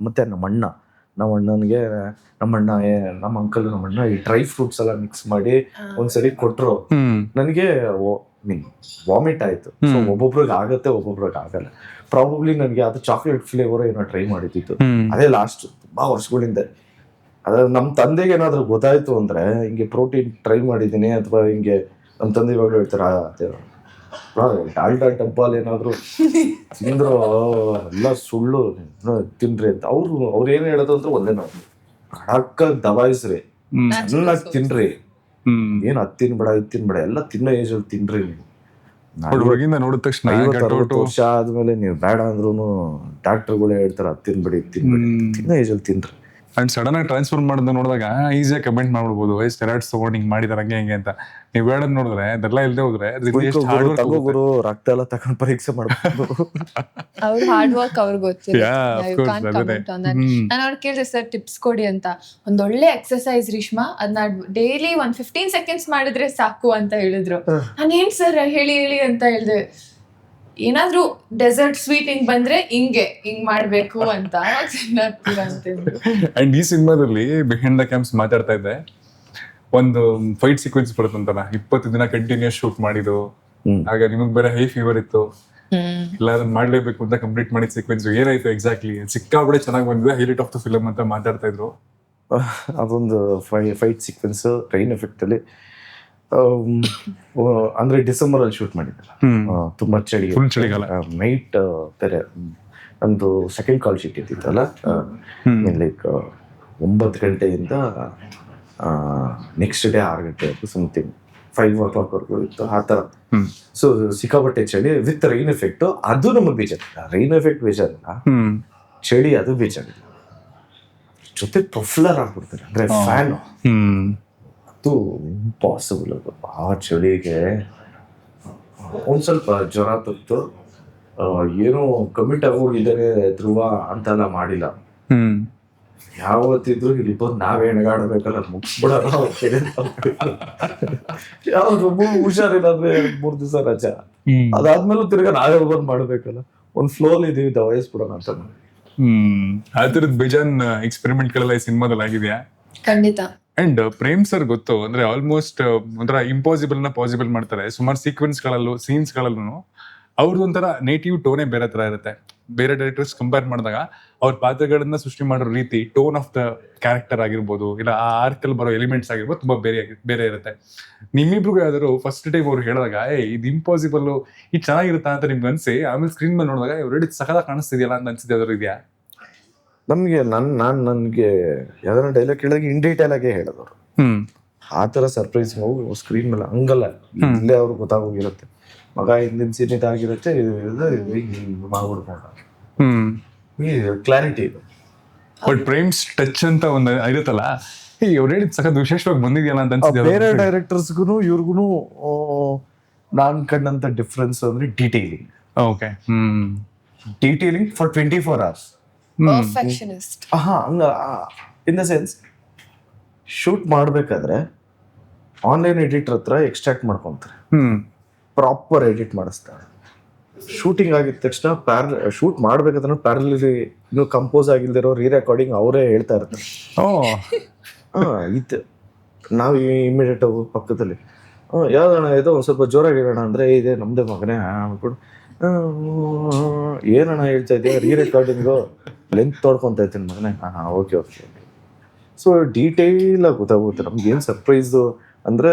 ಮತ್ತೆ ನಮ್ಮ ಅಣ್ಣನಿಗೆ ನಮ್ಮ ಅಂಕಲ್ ನಮ್ಮ ಅಣ್ಣ ಈ ಡ್ರೈ ಫ್ರೂಟ್ಸ್ ಎಲ್ಲ ಮಿಕ್ಸ್ ಮಾಡಿ ಒಂದ್ಸರಿ ಕೊಟ್ರು. ನನಗೆ ವಾಮಿಟ್ ಆಯ್ತು. ಸೊ ಒಬ್ಬೊಬ್ರಿಗೆ ಆಗತ್ತೆ, ಒಬ್ಬೊಬ್ರಿಗೆ ಆಗಲ್ಲ. ಪ್ರಾಬಬ್ಲಿ ನನಗೆ ಅದು ಚಾಕ್ಲೇಟ್ ಫ್ಲೇವರ್ ಏನೋ ಟ್ರೈ ಮಾಡಿದ್ದು, ಅದೇ ಲಾಸ್ಟ್ ತುಂಬಾ ವರ್ಷಗಳಿಂದ. ಅದ್ರ ನಮ್ಮ ತಂದೆಗೆ ಏನಾದ್ರು ಗೊತ್ತಾಯ್ತು ಅಂದ್ರೆ ಹಿಂಗೆ ಪ್ರೋಟೀನ್ ಟ್ರೈ ಮಾಡಿದ್ದೀನಿ ಅಥವಾ ಹಿಂಗೆ ನಮ್ಮ ತಂದೆ ಇವಾಗಲೂ ಹೇಳ್ತಾರೆ, ಡಾಲ್ಡಾ ಡಬ್ಬಲ್ಲಿ ಏನಾದ್ರು ತಿಂದ್ರು ಎಲ್ಲ ಸುಳ್ಳು ತಿನ್ರಿ ಅಂತ. ಅವ್ರು ಏನ್ ಹೇಳೋದು ಅಂದ್ರೆ ಒಂದೇ, ನಾವು ಕಡಕ್ಕಾಗಿ ದಬಾಯಿಸ್ರಿ, ಚೆನ್ನಾಗಿ ತಿನ್ರಿ, ಏನ್ ಅದ್ ತಿನ್ಬೇಡ ಇದ್ ತಿನ್ಬೇಡ, ಎಲ್ಲ ತಿನ್ನೋ ಏಜ್ ಅಲ್ಲಿ ತಿನ್ರಿ. ನೀವು ನೋಡಿದ ತಕ್ಷಣ 50-60 ವರ್ಷ ಆದ್ಮೇಲೆ ನೀವು ಬೇಡ ಅಂದ್ರೂ ಡಾಕ್ಟರ್ಗಳು ಹೇಳ್ತಾರೆ ಅದ್ ತಿನ್ಬೇಡಿ ತಿನ್ನೋ ಏಜ್ ಅಲ್ಲಿ ತಿನ್ರಿ. ಅಂಡ್ ಸಡನ್ ಆಗಿ ಟ್ರಾನ್ಸ್ಫರ್ ಮಾಡೋದು ನೋಡಿದಾಗ ಈಸಿಯಾಗಿ ಕಮೆಂಟ್ ಮಾಡ್ಬಿಡ್ಬೋದು, ಸ್ಟೆರಾಯ್ಡ್ಸ್ ತಗೊಂಡು ಹಿಂಗ್ ಮಾಡಿದಾರೆ ಹಂಗೆ ಹಿಂಗೆ ಅಂತ. ನೀವು ಬೇಡ ನೋಡಿದ್ರೆ ಅದೆಲ್ಲ ಇಲ್ಲದೆ ಹೋದ್ರೆ ತಗೋಗುರು ರಕ್ತ ಎಲ್ಲ ತಗೊಂಡ್ ಪರೀಕ್ಷೆ ಮಾಡ್ಬೋದು. ಅವ್ರ ಹಾರ್ಡ್ ವರ್ಕ್ ಅವ್ರಿಗೆ ಗೊತ್ತಿಲ್ಲ. ನಾನು ಅವ್ರು ಕೇಳಿದೆ ಸರ್ ಟಿಪ್ಸ್ ಕೊಡಿ ಅಂತ. ಒಂದೊಳ್ಳೆ ಎಕ್ಸರ್ಸೈಸ್ ರೇಷ್ಮಾ, ಅದನ್ನ ಡೈಲಿ 15 seconds ಮಾಡಿದ್ರೆ ಸಾಕು ಅಂತ ಹೇಳಿದ್ರು. ನಾನೇನ್ ಸರ್ ಹೇಳಿ ಅಂತ ಹೇಳಿದೆ. ಏನಾದ್ರೂ ಡೆಸರ್ಟ್ ಸ್ವೀಟ್ ಹಿಂಗ್ ಬಂದ್ರೆ ಹಿಂಗ್ ಮಾಡ್ಬೇಕು ಅಂತ ಚೆನ್ನಾಗ್ತೀರ ಅಂತಂದ್ರು. ಅಂಡ್ ಈ ಸಿನಿಮಾದಲ್ಲಿ ಬಿಹೈಂಡ್ ದ ಕ್ಯಾಮ್ಸ್ ಮಾತಾಡ್ತಾ ಇದ್ದೆ, ಒಂದು ಫೈಟ್ ಸೀಕ್ವೆನ್ಸ್ ಬರುತ್ತಂತಲ್ಲ, 20 ದಿನ ಕಂಟಿನ್ಯೂಸ್ ಶೂಟ್ ಮಾಡಿದ್ದು. ಆಗ ನಿಮಗ್ ಬೇರೆ ಹೈ ಫೀವರ್ ಇತ್ತು, ಇಲ್ಲ ಅದನ್ನ ಮಾಡ್ಲೇಬೇಕು ಅಂತ ಕಂಪ್ಲೀಟ್ ಮಾಡಿದ ಸೀಕ್ವೆನ್ಸ್ ಏನಾಯ್ತು ಎಕ್ಸಾಕ್ಟ್ಲಿ? ಸಿಕ್ಕಾಪಟ್ಟೆ ಚೆನ್ನಾಗಿ ಬಂದಿದೆ, ಹೈಲೈಟ್ ಆಫ್ ದ ಫಿಲಮ್ ಅಂತ ಮಾತಾಡ್ತಾ ಇದ್ರು. ಅದೊಂದು ಫೈಟ್ ಸೀಕ್ವೆನ್ಸ್ ರೈನ್ ಎಫೆಕ್ಟ್ ಅಲ್ಲಿ ಅಂದ್ರೆ ಡಿಸೆಂಬರ್ ಅಲ್ಲಿ ಶೂಟ್ ಮಾಡಿದ್ದಲ್ಲ, ತುಂಬಾ ಚಳಿ, ಫುಲ್ ಚಳಿಗಾಲ, ನೈಟ್ ಬೇರೆ. ನಮ್ದು ಸೆಕೆಂಡ್ ಕಾಲ್ ಶೀಟ್ ಇದ್ದಿತ್ತಲ್ಲ, ಲೈಕ್ 9 ಗಂಟೆಯಿಂದ ನೆಕ್ಸ್ಟ್ ಡೇ 6 ಗಂಟೆ ಸಮಥಿಂಗ್ 5 o'clock ವರ್ಗೂ ಇತ್ತು ಆ ಥರ. ಸೊ ಸಿಕ್ಕಾಪಟ್ಟೆ ಚಳಿ ವಿತ್ ರೈನ್ ಎಫೆಕ್ಟ್. ಅದು ನಮಗೆ ಬೇಜಾರಿಲ್ಲ, ರೈನ್ ಎಫೆಕ್ಟ್ ಬೇಜಾರಿಲ್ಲ, ಚಳಿ ಅದು ಬೇಜಾರಿಲ್ಲ. ಜೊತೆ ಪ್ರೊಫ್ಲರ್ ಆಗ್ಬಿಡ್ತಾರೆ ಅಂದ್ರೆ ಫ್ಯಾನ್, ಅದು ಇಂಪಾಸಿಬಲ್. ಅದು ಆ ಚಳಿಗೆ ಒಂದ್ ಸ್ವಲ್ಪ ಜ್ವರ ತತ್ತು, ಏನೋ ಕಮಿಟ್ ಆಗೋಗಿದ್ದಾರೆ ಧ್ರುವ ಅಂತೆಲ್ಲ ಮಾಡಿಲ್ಲ. ಯಾವತ್ತಿದ್ರು ಇಲ್ಲಿ ಬಂದು ನಾವೇ ಹೆಣಗಾಡ್ಬೇಕಲ್ಲ, ಮುಗಿಸ್ಬಿಡೋಣ ಯಾವ್ದು ಹುಷಾರಿಲ್ಲ ಅಂದ್ರೆ 3 ದಿವಸ ರಜಾ, ಅದಾದ್ಮೇಲೂ ತಿರ್ಗಾ ನಾವೇ ಬಂದ್ ಮಾಡ್ಬೇಕಲ್ಲ, ಒಂದ್ ಫ್ಲೋಲ್ ಇದೀವಿ ದವಾಯಿಸ್ಬಿಡೋಣ ಅಂತ. ಆ ತರದ ಬೇಜಾನ್ ಎಕ್ಸ್ಪೆರಿಮೆಂಟ್ ಗಳೆಲ್ಲ ಈ ಸಿನಿಮಾದಲ್ಲಿ ಆಗಿದೆಯಾ? ಖಂಡಿತ. ಅಂಡ್ ಪ್ರೇಮ್ ಸರ್ ಗೊತ್ತು ಅಂದ್ರೆ ಆಲ್ಮೋಸ್ಟ್ ಒಂಥರ ಇಂಪಾಸಿಬಲ್ ನ ಪಾಸಿಬಲ್ ಮಾಡ್ತಾರೆ. ಸುಮಾರು ಸೀಕ್ವೆನ್ಸ್ ಗಳಲ್ಲೂ ಸೀನ್ಸ್ ಗಳಲ್ಲೂ ಅವ್ರದ್ದು ಒಂಥರ ನೇಟಿವ್ ಟೋನೇ ಬೇರೆ ತರ ಇರುತ್ತೆ. ಬೇರೆ ಡೈರೆಕ್ಟರ್ಸ್ ಕಂಪೇರ್ ಮಾಡಿದಾಗ ಅವ್ರ ಪಾತ್ರಗಳನ್ನ ಸೃಷ್ಟಿ ಮಾಡೋ ರೀತಿ, ಟೋನ್ ಆಫ್ ದ ಕ್ಯಾರೆಕ್ಟರ್ ಆಗಿರ್ಬೋದು, ಇಲ್ಲ ಆ ಆರ್ಕಲ್ ಬರೋ ಎಲಿಮೆಂಟ್ಸ್ ಆಗಿರ್ಬೋದು, ತುಂಬಾ ಬೇರೆ ಇರುತ್ತೆ. ನಿಮ್ಮಿಬ್ರಿಗೂ ಯಾವ್ದಾದ್ರು ಫಸ್ಟ್ ಟೈಮ್ ಅವ್ರು ಹೇಳಿದಾಗ ಇದು ಇಂಪಾಸಿಬಲ್, ಇದು ಚೆನ್ನಾಗಿರುತ್ತಾ ಅಂತ ನಿಮ್ಗೆ ಅನ್ಸಿ ಆಮೇಲೆ ಸ್ಕ್ರೀನ್ ಮೇಲೆ ನೋಡಿದಾಗ ಇವ್ರು ಸಖತ್ ಕಾಣಿಸ್ತಿದೆಯಲ್ಲ ಅಂತ ಅನ್ಸಿದೆ ಯಾವ್ದಾದ್ರು ಇದೆಯಾ? ನಮ್ಗೆ ನನ್ಗೆ ಯಾವ್ದಾರ ಡೈಲಾಗ್ ಕೇಳಿದಾಗ ಇನ್ ಡೀಟೇಲ್ ಆಗೇ ಹೇಳೋದವ್ರು. ಆ ತರ ಸರ್ಪ್ರೈಸ್ ಸ್ಕ್ರೀನ್ ಮೇಲೆ ಹಂಗಲ್ಲ, ಇಲ್ಲೇ ಅವ್ರಿಗೆ ಗೊತ್ತಾಗೋಗಿರುತ್ತೆ, ಮಗ ಹಿಂದಿನ ಸೀನ್ ಇದಾಗಿರುತ್ತೆ, ಮಾಡ್ಬಿಡ್ಬೋದು, ಕ್ಲಾರಿಟಿ ಇದು. ಬಟ್ ಪ್ರೇಮ್ಸ್ ಟಚ್ ಅಂತ ಒಂದು ಇರುತ್ತಲ್ಲ, ಇವ್ರು ಹೇಳಿದ್ ಸಖತ್ ವಿಶೇಷವಾಗಿ ಬಂದಿದೆಯಲ್ಲ ಅಂತ ಅನ್ಸಿದೆ. ಬೇರೆ ಡೈರೆಕ್ಟರ್ಸ್ಗೂ ಇವ್ರಿಗೂ ನಾನ್ ಕಂಡಂತ ಡಿಫ್ರೆನ್ಸ್ ಅಂದ್ರೆ detailing. Okay, detailing for 24 hours. Perfectionist. In the sense, shoot ಮಾಡ್ಬೇಕಾದ್ರೆ ಆನ್ಲೈನ್ ಎಡಿಟರ್ ಹತ್ರ ಎಕ್ಸ್ಟ್ರಾಕ್ಟ್ ಮಾಡ್ಕೊಂತಾರೆ, ಪ್ರಾಪರ್ ಎಡಿಟ್ ಮಾಡಿಸ್ತಾರೆ. ಶೂಟಿಂಗ್ ಆಗಿದ ತಕ್ಷಣ ಶೂಟ್ ಮಾಡ್ಬೇಕಾದ್ರೆ ಪ್ಯಾರಲಲ್ಲಿ ಇನ್ನು ಕಂಪೋಸ್ ಆಗಿಲ್ದಿರೋ ರೀರೆಕಾರ್ಡಿಂಗ್ ಅವರೇ ಹೇಳ್ತಾ ಇರ್ತಾರೆ. ಇತ್ತು ನಾವು ಇಮಿಡಿಯೇಟ್ ಪಕ್ಕದಲ್ಲಿ ಯಾವ್ದಣ್ಣ ಇದು ಒಂದು ಸ್ವಲ್ಪ ಜೋರಾಗಿ ಹೇಳೋಣ ಅಂದ್ರೆ ಇದೆ ನಮ್ದೇ ಮಗನೇ ಅನ್ಕೊಂಡು, ಏನಣ್ಣ ಹೇಳ್ತಾ ಇದೆಯಾ, ರೀರೆಕಾರ್ಡಿಂಗು ಲೆಂತ್ ತೊಡ್ಕೊಂತ ಇರ್ತೀನಿ ಮಗನೇ. ಓಕೆ. ಸೊ ಡೀಟೇಲ್ ಆಗಿ ಗೊತ್ತಾಗುತ್ತೆ ನಮ್ಗೆ. ಏನು ಸರ್ಪ್ರೈಸು ಅಂದ್ರೆ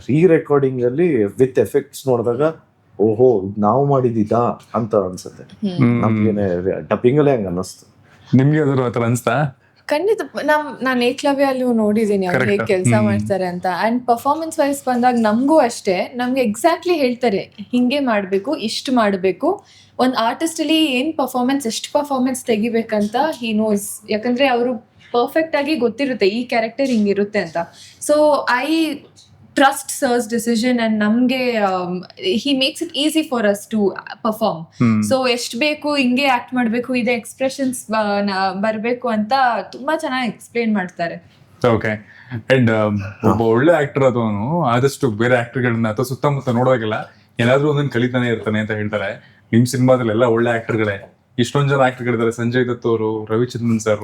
ರೀರೆಕಾರ್ಡಿಂಗ್ ಅಲ್ಲಿ ವಿತ್ ಎಫೆಕ್ಟ್ಸ್ ನೋಡಿದಾಗ ಓಹೋ ನಾವು ಮಾಡಿದ್ದಿದ್ದಾ ಅಂತ ಅನ್ಸುತ್ತೆ ನಮ್ಗೇನೆ. ಡಬ್ಬಿಂಗ್ ಅಲ್ಲೇ ಹಂಗ ಅನ್ನಿಸ್ತು. ನಿಮ್ಗೆ ಯಾವ್ದಾದ್ರು ಆತರ ಅನ್ಸ್ತಾ? ಖಂಡಿತ. ನಾನು ಏಕಲವ್ಯ ಅಲ್ಲೂ ನೋಡಿದ್ದೀನಿ ಅವ್ರು ಹೇಗೆ ಕೆಲಸ ಮಾಡ್ತಾರೆ ಅಂತ. ಅಂಡ್ ಪರ್ಫಾರ್ಮೆನ್ಸ್ ವೈಸ್ ಬಂದಾಗ ನಮಗೂ ಅಷ್ಟೇ, ನಮ್ಗೆ ಎಕ್ಸಾಕ್ಟ್ಲಿ ಹೇಳ್ತಾರೆ ಹಿಂಗೆ ಮಾಡಬೇಕು, ಇಷ್ಟು ಮಾಡಬೇಕು. ಒಂದು ಆರ್ಟಿಸ್ಟ್ ಅಲ್ಲಿ ಏನ್ ಪರ್ಫಾರ್ಮೆನ್ಸ್, ಎಷ್ಟು ಪರ್ಫಾರ್ಮೆನ್ಸ್ ತೆಗಿಬೇಕಂತ ಹಿ ನೋಸ್. ಯಾಕಂದ್ರೆ ಅವರು ಪರ್ಫೆಕ್ಟ್ ಆಗಿ ಗೊತ್ತಿರುತ್ತೆ ಈ ಕ್ಯಾರೆಕ್ಟರ್ ಹಿಂಗಿರುತ್ತೆ ಅಂತ. So I trust sir's decision and ನಮ್ಗೆ he makes it easy for us to perform. So ಎಷ್ಟು ಬೇಕು ಹಿಂಗೆ ಆಕ್ಟ್ ಮಾಡಬೇಕು, ಇದೆ ಎಕ್ಸ್ಪ್ರೆಷನ್ಸ್ ಬರಬೇಕು ಅಂತ ತುಂಬಾ ಚೆನ್ನಾಗಿ ಎಕ್ಸ್ಪ್ಲೇನ್ ಮಾಡ್ತಾರೆ. ಓಕೆ. ಅಂಡ್ ಒಬ್ಬ ಒಳ್ಳೆ ಆಕ್ಟರ್ ಅದವನು ಆದಷ್ಟು ಬೇರೆ ಆಕ್ಟರ್ಗಳನ್ನ ಅಥವಾ ಸುತ್ತಮುತ್ತ ನೋಡುವಾಗೆಲ್ಲ ಏನಾದ್ರೂ ಒಂದೊಂದು ಕಲಿತಾನೆ ಇರ್ತಾನೆ ಅಂತ ಹೇಳ್ತಾರೆ. ನಿಮ್ ಸಿನಿಮಾದಲ್ಲೆಲ್ಲ ಒಳ್ಳೆ ಆಕ್ಟರ್ಗಳೇ, ಇಷ್ಟೊಂದು ಜನ ಆಕ್ಟರ್ಗಳಿದ್ದಾರೆ. ಸಂಜಯ್ ದತ್ ಅವರು, ರವಿಚಂದ್ರನ್ ಸರ್,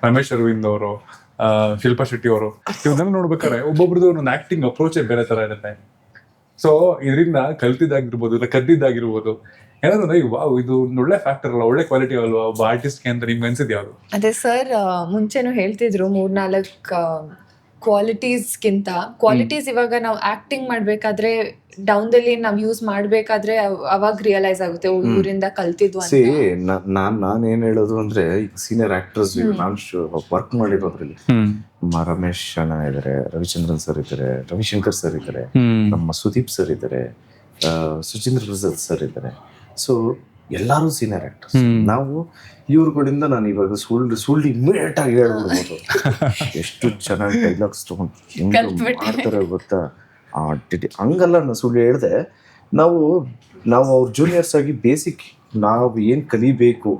ರಮೇಶ್ ಅರವಿಂದ್ ಅವರು, ಶಿಲ್ಪಾ ಶೆಟ್ಟಿ ಅವರು, ಇವನ್ನೆಲ್ಲ ನೋಡ್ಬೇಕಾದ್ರೆ ಒಬ್ಬೊಬ್ರದ್ದು ಒಂದು ಆಕ್ಟಿಂಗ್ ಅಪ್ರೋಚೇ ಬೇರೆ ತರ ಇರುತ್ತೆ. ಸೊ ಇದರಿಂದ ಕಲ್ತಿದ್ದಾಗಿರ್ಬೋದು, ಇಲ್ಲ ಕದ್ದಿದ್ದಾಗಿರ್ಬೋದು, ಏನಾದ್ರು ವಾವ್ ಇದು ಒಂದು ಒಳ್ಳೆ ಫ್ಯಾಕ್ಟರ್ ಅಲ್ಲ, ಒಳ್ಳೆ ಕ್ವಾಲಿಟಿ ಅಲ್ವಾ ಒಬ್ಬ ಆರ್ಟಿಸ್ಟ್ಗೆ ಅಂತ ನಿಮ್ಗೆ ಅನ್ಸಿದ್ ಯಾವ್ದು? ಅದೇ ಸರ್ ಮುಂಚೆನೂ ಹೇಳ್ತಿದ್ರು 3-4 ಕ್ವಾಲಿಟೀಸ್ಗಿಂತ ಇವಾಗ ನಾವು ಆಕ್ಟಿಂಗ್ ಮಾಡ್ಬೇಕಾದ್ರೆ ಡೌನ್ದಲ್ಲಿ ನಾವು ಯೂಸ್ ಮಾಡ್ಬೇಕಾದ್ರೆ ಅವಾಗ ರಿಯಲೈಸ್ ಆಗುತ್ತೆ ಊರಿಂದ ಕಲ್ತಿದ್ವು ಅಂತ. ನಾನ್ ಏನ್ ಹೇಳೋದು ಅಂದ್ರೆ, ಸೀನಿಯರ್ ಆಕ್ಟರ್ಸ್ ನಾನು ವರ್ಕ್ ಮಾಡಿರೋದ್ರಲ್ಲಿ ರಮೇಶ್ ಅಣ್ಣ ಇದಾರೆ, ರವಿಚಂದ್ರನ್ ಸರ್ ಇದ್ದಾರೆ, ರವಿಶಂಕರ್ ಸರ್ ಇದ್ದಾರೆ, ನಮ್ಮ ಸುದೀಪ್ ಸರ್ ಇದ್ದಾರೆ, ಸುಚೀಂದ್ರ ಪ್ರಸಾದ್ ಸರ್ ಇದ್ದಾರೆ. ಸೊ ಎಲ್ಲಾರು ಸೀನಿಯರ್ ಆಕ್ಟರ್ಸ್. ನಾವು ಇವ್ರುಗಳಿಂದ ನಾನು ಇವಾಗ ಸುಳ್ಳು ಇಮಿಡಿಯೇಟ್ ಆಗಿ ಹೇಳ್ಬಿಡ್ಬೋದು. ಎಷ್ಟು ಚೆನ್ನಾಗಿ ಡೈಲಾಗ್ಸ್ ತಗೊಂಡು ಮಾಡ್ತಾರೆ ಗೊತ್ತಾ. ಹಂಗಲ್ಲ, ನಾನು ಸುಳ್ಳು ಹೇಳ್ದೆ. ನಾವು ಅವ್ರ ಜೂನಿಯರ್ಸ್ ಆಗಿ ಬೇಸಿಕ್ ನಾವು ಏನು ಕಲಿಬೇಕು,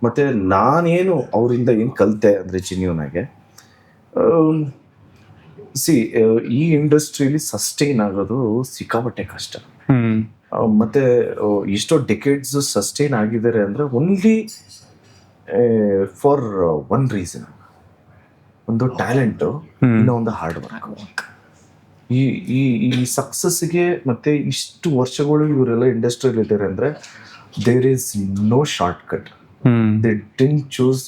ಮತ್ತೆ ನಾನೇನು ಅವರಿಂದ ಏನು ಕಲಿತೆ ಅಂದರೆ ಜೆನ್ಯೂನ್ ಆಗಿ ಈ ಇಂಡಸ್ಟ್ರಿಯಲ್ಲಿ ಸಸ್ಟೈನ್ ಆಗೋದು ಸಿಕ್ಕಾಪಟ್ಟೆ ಕಷ್ಟ. ಮತ್ತೆ ಎಷ್ಟೋ ಡೆಕೆಡ್ಸ್ ಸಸ್ಟೈನ್ ಆಗಿದ್ದಾರೆ ಅಂದರೆ ಓನ್ಲಿ ಫಾರ್ ಒನ್ ರೀಸನ್, ಒಂದು ಟ್ಯಾಲೆಂಟು, ಇನ್ನೂ ಒಂದು ಹಾರ್ಡ್ ವರ್ಕ್. ಈ ಈ ಈ ಸಕ್ಸಸ್ಗೆ ಮತ್ತೆ ಇಷ್ಟು ವರ್ಷಗಳು ಇವರೆಲ್ಲ ಇಂಡಸ್ಟ್ರಿಯಲ್ಲಿ ಇದ್ದಾರೆ ಅಂದರೆ there is no short cut. They didn't choose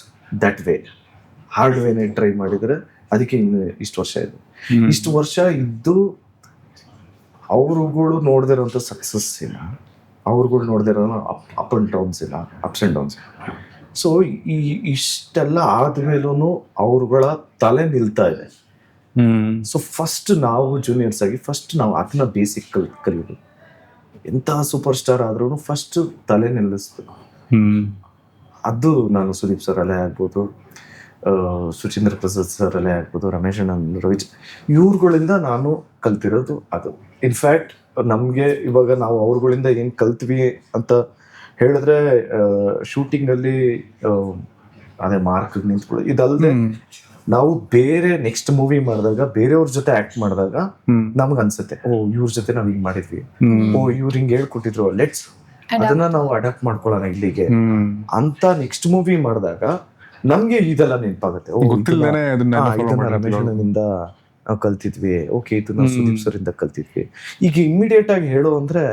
that way, hard ವೇನೇ ಟ್ರೈ ಮಾಡಿದರೆ ಅದಕ್ಕೆ ಇನ್ನು ಇಷ್ಟು ವರ್ಷ ಇದೆ. ಇಷ್ಟು ವರ್ಷ ಇದ್ದು ಅವ್ರುಗಳು ನೋಡ್ದಿರೋಂಥ ಸಕ್ಸಸ್ ಇಲ್ಲ, ಅವ್ರುಗಳು ನೋಡ್ದಿರೋ ಅಪ್ ಆ್ಯಂಡ್ ಡೌನ್ಸ್ ಇಲ್ಲ, ಅಪ್ಸ್ ಆ್ಯಂಡ್ ಡೌನ್ಸ್. ಸೊ ಈ ಇಷ್ಟೆಲ್ಲ ಆದ್ಮೇಲೂ ಅವ್ರುಗಳ ತಲೆ ನಿಲ್ತಾ ಇದೆ. ಸೊ ಫಸ್ಟ್ ನಾವು ಜೂನಿಯರ್ಸ್ ಆಗಿ ಫಸ್ಟ್ ನಾವು ಅದನ್ನ ಬೇಸಿಕ್ ಕಲಿಯೋದು. ಎಂತಹ ಸೂಪರ್ ಸ್ಟಾರ್ ಆದ್ರೂ ಫಸ್ಟ್ ತಲೆ ನಿಲ್ಲಿಸ್ಬೇಕು. ಅದು ನಾನು ಸುದೀಪ್ ಸರ್ ಅಲ್ಲೇ ಆಗ್ಬೋದು, ಸುಚೀಂದ್ರ ಪ್ರಸಾದ್ ಸರ್ ಅಲ್ಲೇ ಆಗ್ಬೋದು, ರಮೇಶ್ ಅಣ್ಣ, ರವಿಚ್, ಇವ್ರುಗಳಿಂದ ನಾನು ಕಲ್ತಿರೋದು ಅದು. ಇನ್ಫ್ಯಾಕ್ಟ್ ನಮಗೆ ಇವಾಗ ನಾವು ಅವ್ರುಗಳಿಂದ ಏನು ಕಲ್ತ್ವಿ ಅಂತ ಹೇಳಿದ್ರೆ ಶೂಟಿಂಗಲ್ಲಿ ಅದೇ ಮಾರ್ಕ್ ನಿಂತ್ಕೊಳ್ಳೋದು ಇದಲ್ಲದೆ ನಾವು ಬೇರೆ ನೆಕ್ಸ್ಟ್ ಮೂವಿ ಮಾಡಿದಾಗ ಬೇರೆಯವ್ರ ಜೊತೆ ಆಕ್ಟ್ ಮಾಡಿದಾಗ ನಮ್ಗೆ ಅನ್ಸುತ್ತೆ, ಓ ಇವ್ರ ಜೊತೆ ನಾವ್ ಹಿಂಗ್ ಮಾಡಿದ್ವಿ, ಓ ಇವ್ರು ಹಿಂಗ್ ಹೇಳ್ಕೊಟ್ಟಿದ್ರು, ಲೆಟ್ಸ್ ಅದನ್ನ ನಾವು ಅಡಾಪ್ಟ್ ಮಾಡ್ಕೊಳ್ಳೋಣ ಇಲ್ಲಿಗೆ ಅಂತ ನೆಕ್ಸ್ಟ್ ಮೂವಿ ಮಾಡಿದಾಗ ನಮ್ಗೆ ಇದೆಲ್ಲ ನೆನಪಾಗುತ್ತೆ. ಇದನ್ನ ರಮೇಶನಿಂದ ನಾವು ಕಲ್ತಿದ್ವಿ, ಓಕೆ ಇದು ನಾವು ಸುದೀಪ್ ಸರ್ ಇಂದ ಕಲ್ತಿದ್ವಿ. ಈಗ ಇಮ್ಮಿಡಿಯೇಟ್ ಆಗಿ ಹೇಳು ಅಂದ್ರೆ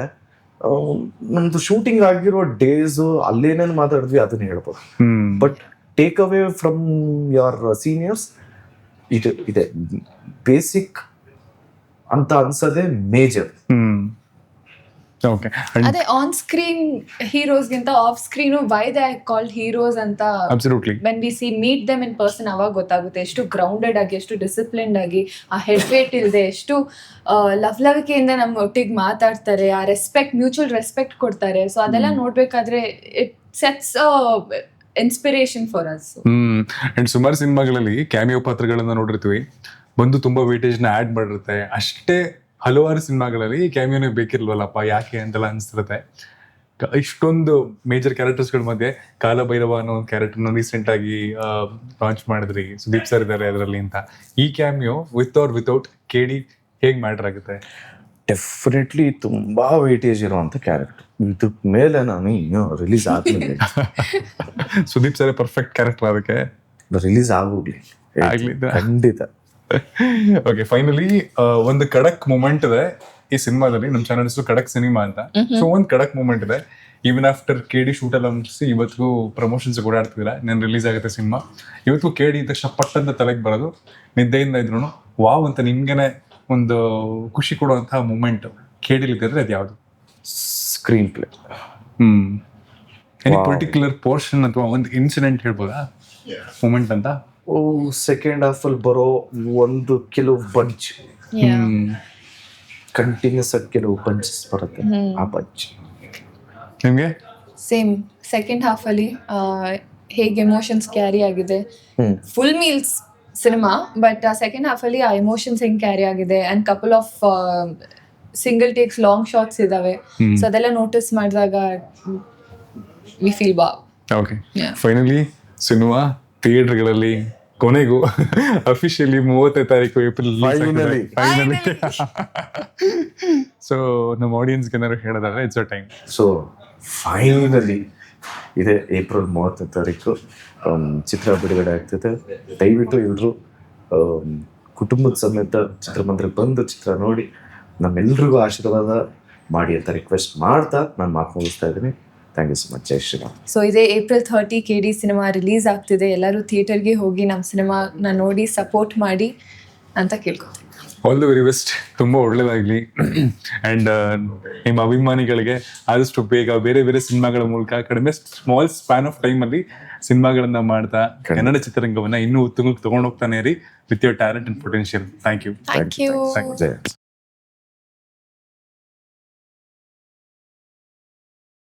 ನಮ್ದು ಶೂಟಿಂಗ್ ಆಗಿರೋ ಡೇಸ್ ಅಲ್ಲೇನೇನು ಮಾತಾಡಿದ್ವಿ ಅದನ್ನ ಹೇಳ್ಬೋದು. But take away from your seniors ಇದು ಇದೆ ಬೇಸಿಕ್ ಅಂತ ಅನ್ಸದೆ ಮೇಜರ್. ಅದೇ ಆನ್ ಸ್ಕ್ರೀನ್ ಹೀರೋಸ್ಗಿಂತ off screen why they called heroes ಅಂತ when we see meet them in person ಅವಾಗ ಗೊತ್ತಾಗುತ್ತೆ ಎಷ್ಟು ಗ್ರೌಂಡೆಡ್ ಆಗಿ, ಎಷ್ಟು ಡಿಸಿಪ್ಲಿನ್ಡ್ ಆಗಿ, ಆ ಹೆಡ್ ವೇಟ್ ಇಲ್ಲದೆ ಎಷ್ಟು ಲವಲವಿಕೆಯಿಂದ ನಮ್ಮ ಒಟ್ಟಿಗೆ ಮಾತಾಡ್ತಾರೆ, ಆ ರೆಸ್ಪೆಕ್ಟ್, ಮ್ಯೂಚುವಲ್ ರೆಸ್ಪೆಕ್ಟ್ ಕೊಡ್ತಾರೆ. ಸೊ ಅದೆಲ್ಲ ನೋಡ್ಬೇಕಾದ್ರೆ it sets inspiration for us. And ಸುಮಾರು ಸಿನಿಮಾಗಳಲ್ಲಿ ಕ್ಯಾಮಿಯೋ ಪಾತ್ರಗಳನ್ನ ನೋಡಿರ್ತೀವಿ, ಬಂದು ತುಂಬಾ ವೇಟೇಜ್ ನ ಆಡ್ ಮಾಡಿರುತ್ತೆ. ಅಷ್ಟೇ ಹಲವಾರು ಸಿನಿಮಾಗಳಲ್ಲಿ ಕ್ಯಾಮಿಯೋನೇ ಬೇಕಿರ್ಲ್ವಲ್ಲಪ್ಪ ಯಾಕೆ ಅಂತೆಲ್ಲ ಅನಿಸ್ತಿರುತ್ತೆ. ಇಷ್ಟೊಂದು ಮೇಜರ್ ಕ್ಯಾರೆಕ್ಟರ್ಸ್ಗಳ ಮಧ್ಯೆ ಕಾಲಭೈರವ ಅನ್ನೋ ಒಂದು ಕ್ಯಾರೆಕ್ಟರ್ನ ರೀಸೆಂಟ್ ಆಗಿ ಲಾಂಚ್ ಮಾಡಿದ್ರಿ, ಸುದೀಪ್ ಸರ್ ಇದ್ದಾರೆ ಅದರಲ್ಲಿ ಅಂತ. ಈ cameo with or without KD ಹೇಗೆ ಮ್ಯಾಟರ್ ಆಗುತ್ತೆ? ಡೆಫಿನೆಟ್ಲಿ ತುಂಬಾ ವೇಟೇಜ್ ಇರುವಂತ ಕ್ಯಾರೆಕ್ಟರ್. ಇದ್ರ ಮೇಲೆ ನಾನು ಇನ್ನೂ ರಿಲೀಸ್ ಆದ್ಮೇಲೆ ಸುದೀಪ್ ಸರ್ ಪರ್ಫೆಕ್ಟ್ ಕ್ಯಾರೆಕ್ಟರ್ ಅದಕ್ಕೆ ರಿಲೀಸ್ ಆಗೋಗ್ಲಿ ಖಂಡಿತ. ಓಕೆ, ಫೈನಲಿ ಒಂದು ಖಡಕ್ ಮೂಮೆಂಟ್ ಇದೆ ಈ ಸಿನಿಮಾದಲ್ಲಿ. ನಮ್ಮ ಚಾನಲ್ ಹೆಸರು ಖಡಕ್ ಸಿನಿಮಾ ಅಂತ. ಸೊ ಒಂದು ಖಡಕ್ ಮೂಮೆಂಟ್ ಇದೆ. ಈವನ್ ಆಫ್ಟರ್ KD ಶೂಟ್ ಎಲ್ಲ ಮುಗಿಸಿ ಇವತ್ತಿಗೂ ಪ್ರಮೋಷನ್ಸ್ ಓಡಾಡ್ತಿದ್ದೀರಾ, ನಾನು ರಿಲೀಸ್ ಆಗುತ್ತೆ ಸಿನಿಮಾ. ಇವತ್ತು KD ಇದ್ದ ತಕ್ಷಣ ಪಟ್ಟಂತ ತಲೆಗೆ ಬರೋದು, ನಿದ್ದೆಯಿಂದ ಇದ್ರು ವಾವ್ ಅಂತ ನಿಮ್ಗೆನೆ ಒಂದು ಖುಷಿ ಕೊಡುವಂತಹ ಮೂಮೆಂಟ್ KD ಇದ್ರೆ ಅದು ಯಾವುದು? Screen play. Any particular portion ಅಥವಾ ಒಂದು ಇನ್ಸಿಡೆಂಟ್ ಹೇಳ್ಬೋದಾ ಮೂಮೆಂಟ್ ಅಂತ? ಸೆಕೆಂಡ್ ಹಾಫ್ ಅಲ್ಲಿ ಬರೋ ಒಂದು ಕೆಲವು ಬಂಚ್, ಕಂಟಿನ್ಯೂಸ್ ಆಗಿ ಕೆಲವು ಬಂಚಸ್ ಬರುತ್ತೆ, ಆ ಬಂಚ್ ನಿಮ್ಗೆ ಸೇಮ್ ಸೆಕೆಂಡ್ ಹಾಫ್ ಅಲ್ಲಿ ಹೇಗೆ ಎಮೋಷನ್ಸ್ ಕ್ಯಾರಿ ಆಗಿದೆ. Full meals cinema, but second half ಅಲ್ಲಿ ಆ ಎಮೋಷನ್ಸ್ ಹೆಂಗ್ ಕ್ಯಾರಿ ಆಗಿದೆ and couple of single takes long shots ಇದಾವೆ. ಸೊ ಅದೆಲ್ಲ ನೋಟಿಸ್ ಮಾಡಿದಾಗ we feel wow. Okay, finally cinema ಥಿಯೇಟರ್ಗಳಲ್ಲಿ ಕೊನೆಗೂ ಅಫಿಷಿಯಲಿ 30 ತಾರೀಕು ಏಪ್ರಿಲ್ ಫೈನಲಿ. ಸೊ ನಮ್ಮ ಆಡಿಯನ್ಸ್ಗೆ ಏನಾದ್ರು ಹೇಳೋದಾದ್ರೆ it's a time. So finally ಇದೆ ಏಪ್ರಿಲ್ 30 ತಾರೀಕು ಚಿತ್ರ ಬಿಡುಗಡೆ ಆಗ್ತದೆ. ದಯವಿಟ್ಟು ಎಲ್ಲರೂ ಕುಟುಂಬದ ಸಮೇತ ಚಿತ್ರಮಂದಿರಕ್ಕೆ ಬಂದು ಚಿತ್ರ ನೋಡಿ ನಮ್ಮೆಲ್ರಿಗೂ ಆಶೀರ್ವಾದ ಮಾಡಿ ಅಂತ ರಿಕ್ವೆಸ್ಟ್ ಮಾಡ್ತಾ ನಾನು ಮಾತು ಮುಗಿಸ್ತಾ ಇದ್ದೀನಿ. Thank you so much. ಜೈ ಶ್ರೀರಾಮ್. ಸೊ ಇದೇ ಏಪ್ರಿಲ್ 30 KD ಸಿನಿಮಾ ರಿಲೀಸ್ ಆಗ್ತಿದೆ. ಎಲ್ಲರೂ ಥಿಯೇಟರ್ಗೆ ಹೋಗಿ ನಮ್ಮ ಸಿನಿಮಾನ ನೋಡಿ ಸಪೋರ್ಟ್ ಮಾಡಿ ಅಂತ ಕೇಳ್ಕೊತೀನಿ. All the very best. ತುಂಬ ಒಳ್ಳೇದಾಗಲಿ. ಆ್ಯಂಡ್ ನಿಮ್ಮ ಅಭಿಮಾನಿಗಳಿಗೆ ಆದಷ್ಟು ಬೇಗ ಬೇರೆ ಬೇರೆ ಸಿನಿಮಾಗಳ ಮೂಲಕ ಕಡಿಮೆ ಸ್ಮಾಲ್ ಸ್ಪ್ಯಾನ್ ಆಫ್ ಟೈಮಲ್ಲಿ ಸಿನಿಮಾಗಳನ್ನ ಮಾಡ್ತಾ ಕನ್ನಡ ಚಿತ್ರರಂಗವನ್ನು ಇನ್ನೂ ಉತ್ತುಂಗಕ್ಕೆ ತೊಗೊಂಡು ಹೋಗ್ತಾನೆ ರೀ with your talent and potential. Thank you. Thank you.